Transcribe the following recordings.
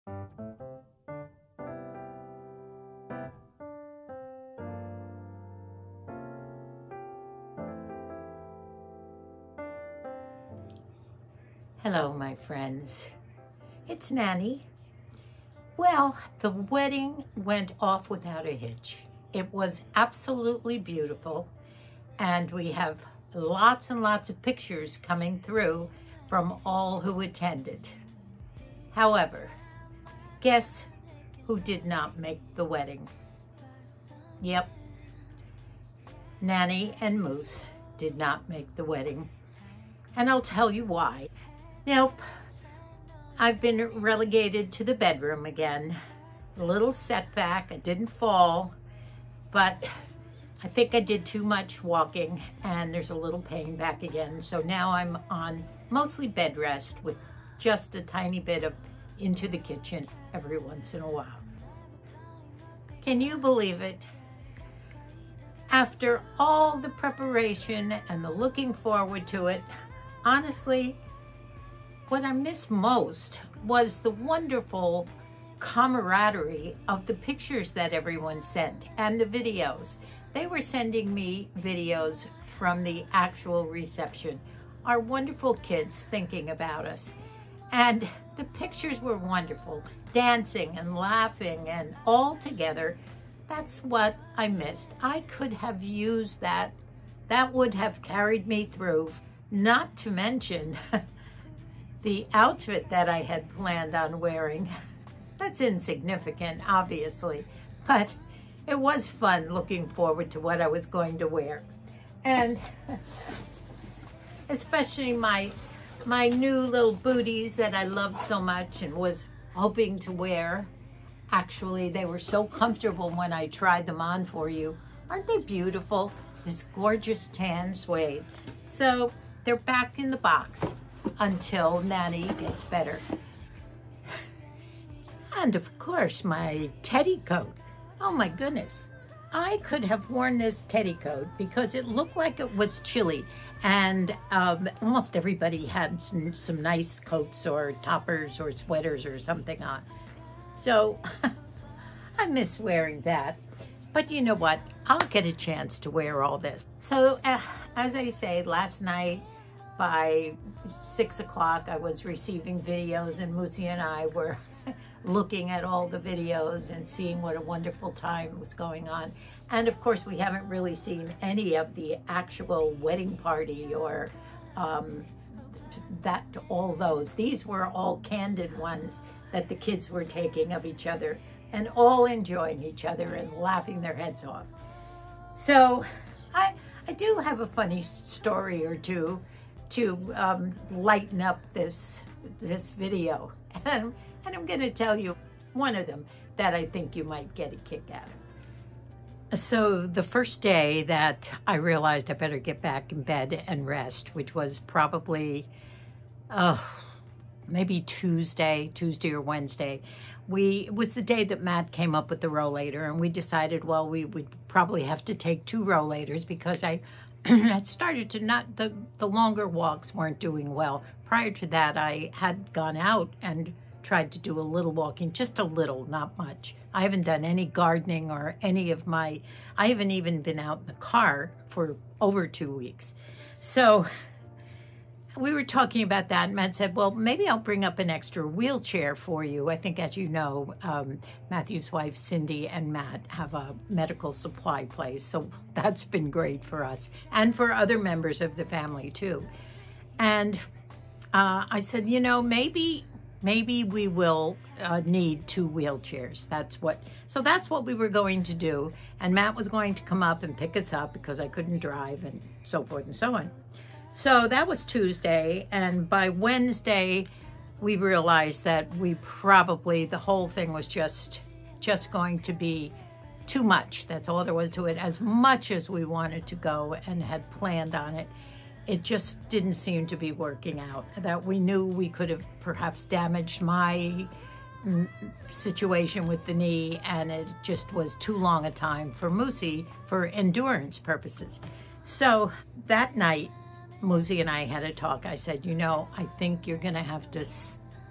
Hello, my friends. It's Nanny. Well, the wedding went off without a hitch. It was absolutely beautiful, and we have lots and lots of pictures coming through from all who attended. However, guess who did not make the wedding? Yep, Nanny and Moose did not make the wedding, and I'll tell you why. Nope, I've been relegated to the bedroom again. A little setback, I didn't fall, but I think I did too much walking and there's a little pain back again. So now I'm on mostly bed rest with just a tiny bit of into the kitchen every once in a while. Can you believe it? After all the preparation and the looking forward to it, honestly, what I missed most was the wonderful camaraderie of the pictures that everyone sent and the videos. They were sending me videos from the actual reception. Our wonderful kids thinking about us. And the pictures were wonderful, dancing and laughing and all together. That's what I missed. I could have used that. That would have carried me through, not to mention the outfit that I had planned on wearing. That's insignificant, obviously, but it was fun looking forward to what I was going to wear. And especially my new little booties that I loved so much and was hoping to wear. Actually, they were so comfortable when I tried them on for you. Aren't they beautiful? This gorgeous tan suede. So they're back in the box until Nanny gets better. And of course, my teddy coat. Oh my goodness. I could have worn this teddy coat because it looked like it was chilly, and almost everybody had some nice coats or toppers or sweaters or something on. So I miss wearing that. But you know what? I'll get a chance to wear all this. So as I say, last night, by 6 o'clock, I was receiving videos, and Moosey and I were looking at all the videos and seeing what a wonderful time was going on. And of course, we haven't really seen any of the actual wedding party or all those. These were all candid ones that the kids were taking of each other and all enjoying each other and laughing their heads off. So I do have a funny story or two to lighten up this video. And I'm going to tell you one of them that I think you might get a kick out of. So the first day that I realized I better get back in bed and rest, which was probably maybe Tuesday or Wednesday, it was the day that Matt came up with the rollator, and we decided, well, we would probably have to take 2 rollators because I had started to the longer walks weren't doing well. Prior to that, I had gone out and tried to do a little walking, just a little, not much. I haven't done any gardening or any of I haven't even been out in the car for over 2 weeks. So we were talking about that, and Matt said, well, maybe I'll bring up an extra wheelchair for you. I think, as you know, Matthew's wife, Cindy, and Matt have a medical supply place, so that's been great for us and for other members of the family, too. And I said, you know, maybe we will need 2 wheelchairs. So that's what we were going to do. And Matt was going to come up and pick us up because I couldn't drive and so forth and so on. So that was Tuesday, and by Wednesday, we realized that the whole thing was just going to be too much. That's all there was to it. As much as we wanted to go and had planned on it, it just didn't seem to be working out. That we knew we could have perhaps damaged my situation with the knee, and it just was too long a time for Moosey for endurance purposes. So that night, Moosey and I had a talk. I said, you know, I think you're going to have to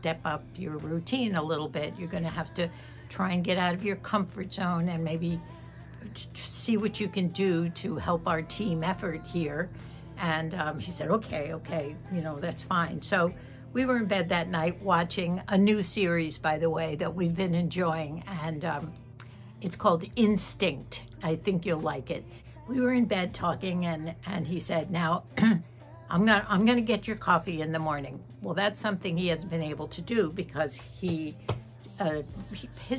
step up your routine a little bit. You're going to have to try and get out of your comfort zone and maybe see what you can do to help our team effort here. And he said, okay, you know, that's fine. So we were in bed that night watching a new series, by the way, that we've been enjoying, and it's called Instinct. I think you'll like it. We were in bed talking, and he said, now, I'm gonna get your coffee in the morning. Well, that's something he hasn't been able to do because his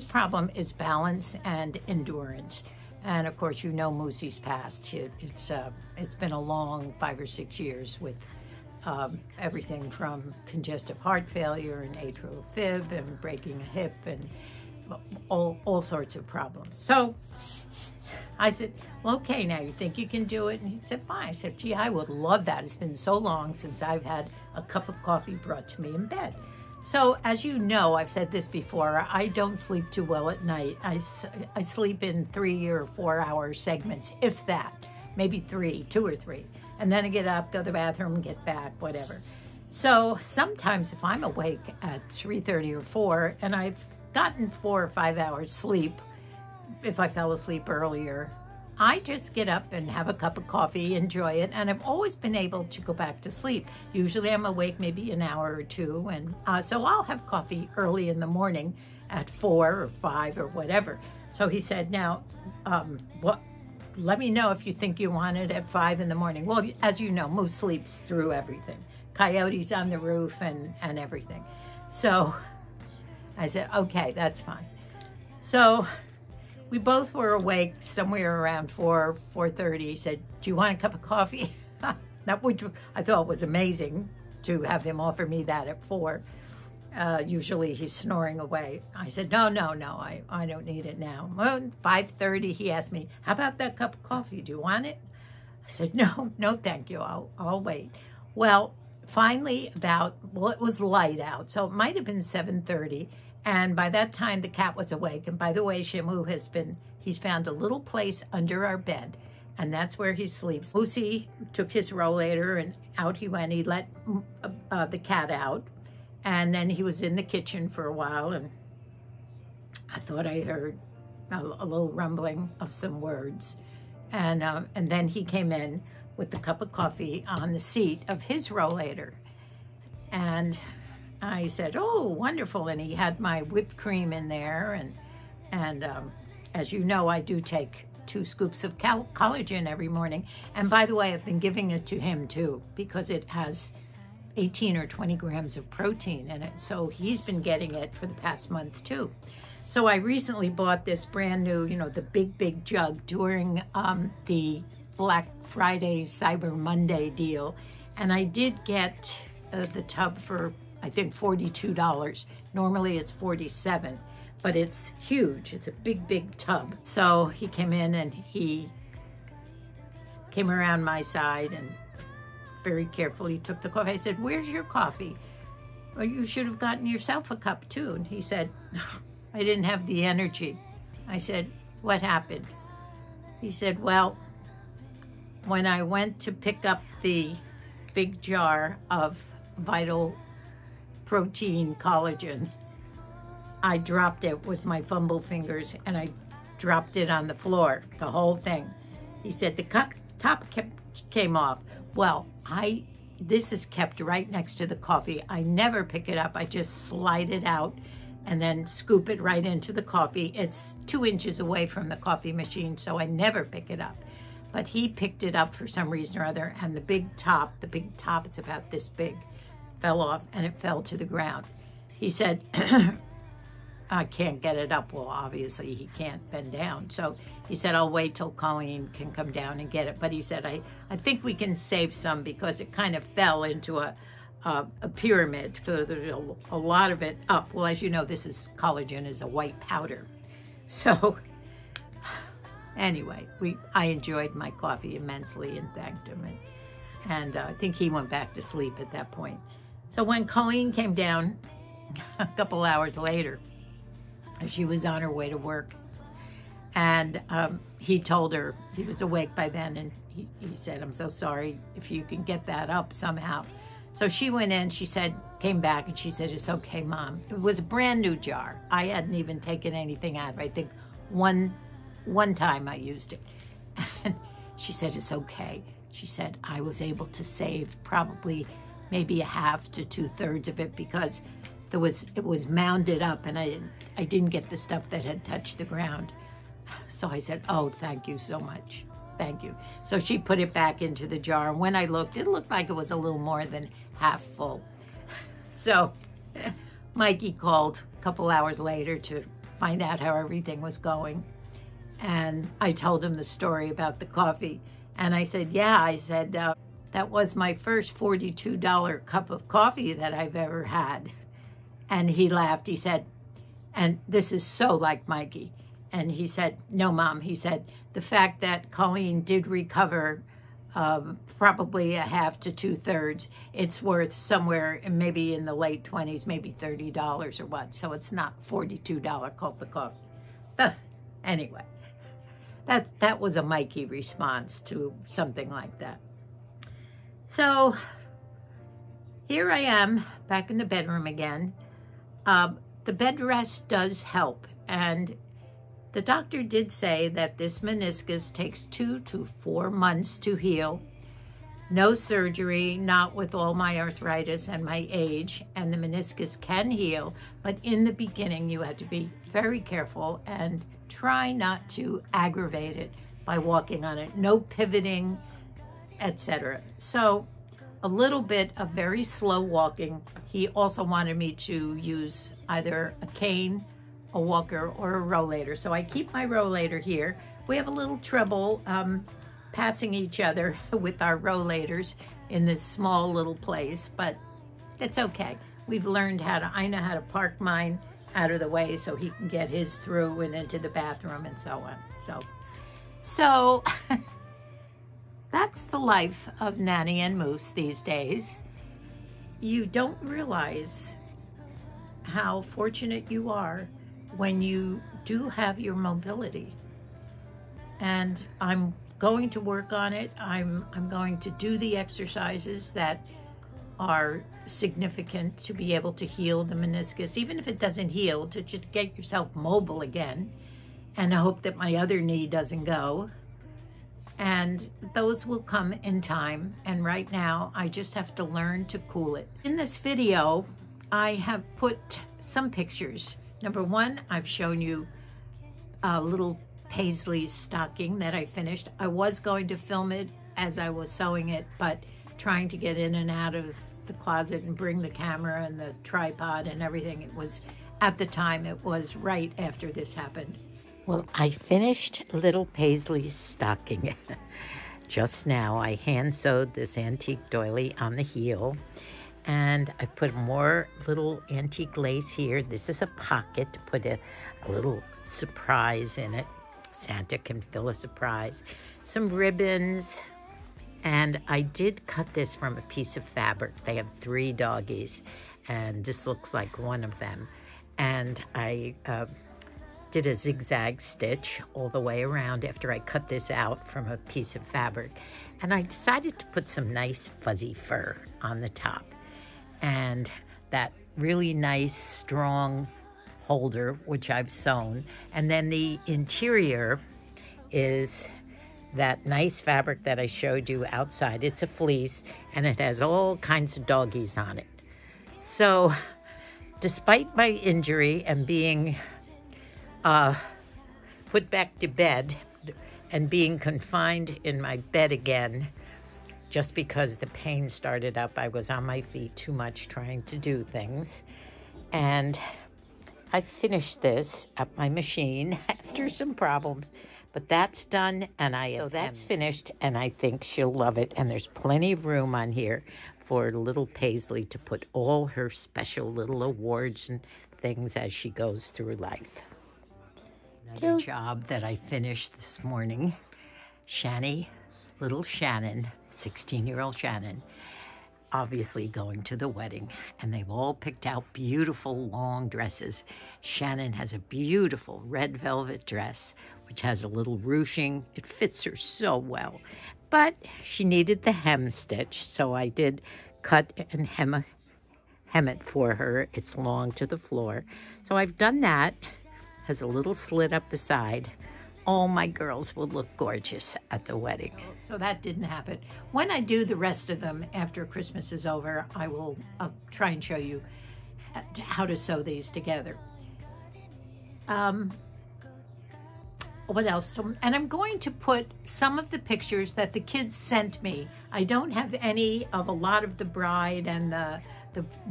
problem is balance and endurance. And of course, you know, Moosey's passed. It's been a long 5 or 6 years with everything from congestive heart failure and atrial fib and breaking a hip and all sorts of problems. So I said, well, okay, now you think you can do it? And he said, fine. I said, gee, I would love that. It's been so long since I've had a cup of coffee brought to me in bed. So as you know, I've said this before, I don't sleep too well at night. I sleep in 3 or 4 hour segments, if that, maybe 2 or 3. And then I get up, go to the bathroom, get back, whatever. So sometimes if I'm awake at 3:30 or 4 and I've gotten 4 or 5 hours sleep, if I fell asleep earlier, I just get up and have a cup of coffee, enjoy it, and I've always been able to go back to sleep. Usually I'm awake maybe an hour or 2, and so I'll have coffee early in the morning at 4 or 5 or whatever. So he said, now, let me know if you think you want it at 5 in the morning. Well, as you know, Moose sleeps through everything. Coyotes on the roof and everything. So I said, okay, that's fine. So we both were awake somewhere around 4:30. He said, do you want a cup of coffee? Which I thought was amazing to have him offer me that at 4. Usually he's snoring away. I said, no, I don't need it now. Well, 5:30, he asked me, how about that cup of coffee? Do you want it? I said, no, thank you. I'll wait. Well, finally it was light out, so it might have been 7:30. And by that time, the cat was awake. And by the way, Shamu he's found a little place under our bed, and that's where he sleeps. Moosey took his rollator, and out he went. He let the cat out, and then he was in the kitchen for a while, and I thought I heard a little rumbling of some words. And then he came in with the cup of coffee on the seat of his rollator. And I said, oh, wonderful. And he had my whipped cream in there. And as you know, I do take 2 scoops of collagen every morning. And by the way, I've been giving it to him too, because it has 18 or 20 grams of protein in it. So he's been getting it for the past month too. So I recently bought this brand new, you know, the big jug during the Black Friday, Cyber Monday deal. And I did get the tub for, I think, $42. Normally it's $47, but it's huge. It's a big tub. So he came in and he came around my side and very carefully took the coffee. I said, where's your coffee? Well, you should have gotten yourself a cup too. And he said, I didn't have the energy. I said, what happened? He said, well, when I went to pick up the big jar of Vital Protein collagen, I dropped it with my fumble fingers, and I dropped it on the floor, the whole thing. He said, the top came off. Well, this is kept right next to the coffee. I never pick it up. I just slide it out and then scoop it right into the coffee. It's 2 inches away from the coffee machine, so I never pick it up. But he picked it up for some reason or other, and the big top, it's about this big, fell off, and it fell to the ground. He said, I can't get it up. Well, obviously he can't bend down. So he said, I'll wait till Colleen can come down and get it. But he said, I think we can save some because it kind of fell into a pyramid. So there's a lot of it up. Well, as you know, collagen is a white powder. So anyway, I enjoyed my coffee immensely and thanked him. And I think he went back to sleep at that point. So when Colleen came down a couple hours later, she was on her way to work, and he told her, he was awake by then, and he said, I'm so sorry, if you can get that up somehow. So she went in, she said, came back and she said, "It's okay, Mom." It was a brand new jar. I hadn't even taken anything out of it. I think one time I used it. And she said, "It's okay." She said, "I was able to save probably maybe a half to 2/3 of it because it was mounded up and I didn't get the stuff that had touched the ground." So I said, "Oh, thank you so much. Thank you." So she put it back into the jar. And when I looked, it looked like it was a little more than half full. So Mikey called a couple hours later to find out how everything was going. And I told him the story about the coffee. And I said, "Yeah," I said, "that was my first $42 cup of coffee that I've ever had." And he laughed. He said, and this is so like Mikey. And he said, "No, Mom," he said, "the fact that Colleen did recover probably a half to 2/3, it's worth somewhere maybe in the late 20s, maybe $30 or what. So it's not $42 cup of coffee." Anyway, that was a Mikey response to something like that. So here I am back in the bedroom again. The bed rest does help, and the doctor did say that this meniscus takes 2 to 4 months to heal. No surgery, not with all my arthritis and my age, and the meniscus can heal, but in the beginning you have to be very careful and try not to aggravate it by walking on it. No pivoting, etc. So a little bit of very slow walking. He also wanted me to use either a cane, a walker, or a rollator. So I keep my rollator here. We have a little trouble passing each other with our rollators in this small little place, but it's okay. We've learned I know how to park mine out of the way so he can get his through and into the bathroom and so on. So that's the life of Nanny and Moose these days. You don't realize how fortunate you are when you do have your mobility. And I'm going to work on it. I'm going to do the exercises that are significant to be able to heal the meniscus, even if it doesn't heal, to just get yourself mobile again. And I hope that my other knee doesn't go. And those will come in time. And right now, I just have to learn to cool it. In this video, I have put some pictures. Number one, I've shown you a little paisley stocking that I finished. I was going to film it as I was sewing it, but trying to get in and out of the closet and bring the camera and the tripod and everything, it was, at the time, it was right after this happened. Well, I finished little paisley stocking. Just now, I hand sewed this antique doily on the heel, and I put more little antique lace here. This is a pocket to put a little surprise in it. Santa can fill a surprise. Some ribbons, and I did cut this from a piece of fabric. They have 3 doggies, and this looks like one of them. And I did a zigzag stitch all the way around after I cut this out from a piece of fabric. And I decided to put some nice fuzzy fur on the top. And that really nice, strong holder, which I've sewn. And then the interior is that nice fabric that I showed you outside. It's a fleece, and it has all kinds of doggies on it. So, despite my injury and being put back to bed and being confined in my bed again, just because the pain started up, I was on my feet too much trying to do things. And I finished this at my machine after some problems, but that's done, and so that's finished, and I think she'll love it. And there's plenty of room on here for little Paisley to put all her special little awards and things as she goes through life. Another job that I finished this morning, little Shannon, 16-year-old Shannon, obviously going to the wedding, and they've all picked out beautiful long dresses. Shannon has a beautiful red velvet dress, which has a little ruching. It fits her so well, but she needed the hem stitch, so I did cut and hem hem it for her. It's long to the floor. So I've done that. Has a little slit up the side. All my girls will look gorgeous at the wedding. So that didn't happen. When I do the rest of them after Christmas is over, I'll try and show you how to sew these together. What else? And I'm going to put some of the pictures that the kids sent me. I don't have any of a lot of the bride and the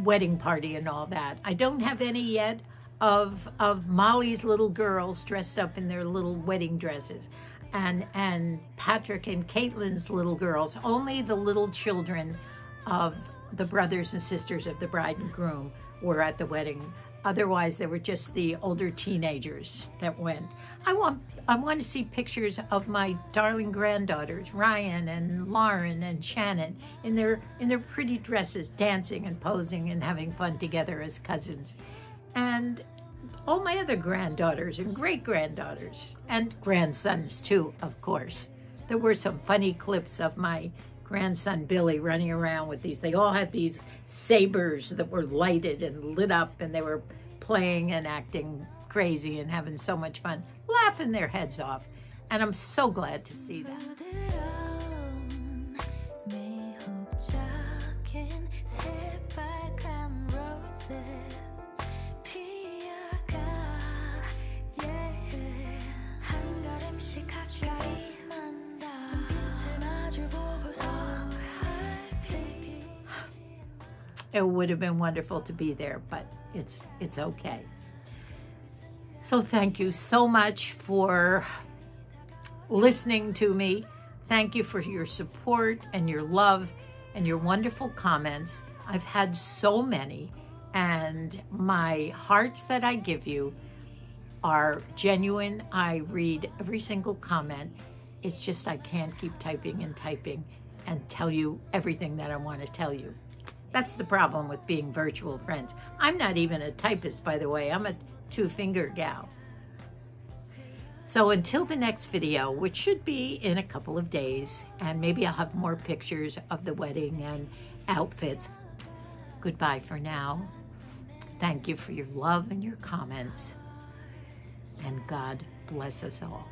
wedding party and all that. I don't have any yet of Molly's little girls dressed up in their little wedding dresses, and Patrick and Caitlin's little girls. Only the little children of the brothers and sisters of the bride and groom were at the wedding. Otherwise, they were just the older teenagers that went. I want to see pictures of my darling granddaughters, Ryan and Lauren and Shannon, in their pretty dresses, dancing and posing and having fun together as cousins. And all my other granddaughters and great-granddaughters, and grandsons too, of course. There were some funny clips of my grandson Billy running around with these. They all had these sabers that were lighted and lit up, and they were playing and acting crazy and having so much fun, laughing their heads off. And I'm so glad to see that. It would have been wonderful to be there, but it's okay. So thank you so much for listening to me. Thank you for your support and your love and your wonderful comments. I've had so many, and my hearts that I give you are genuine. I read every single comment. It's just I can't keep typing and typing and tell you everything that I want to tell you. That's the problem with being virtual friends. I'm not even a typist, by the way. I'm a two-finger gal. So until the next video, which should be in a couple of days, and maybe I'll have more pictures of the wedding and outfits. Goodbye for now. Thank you for your love and your comments. And God bless us all.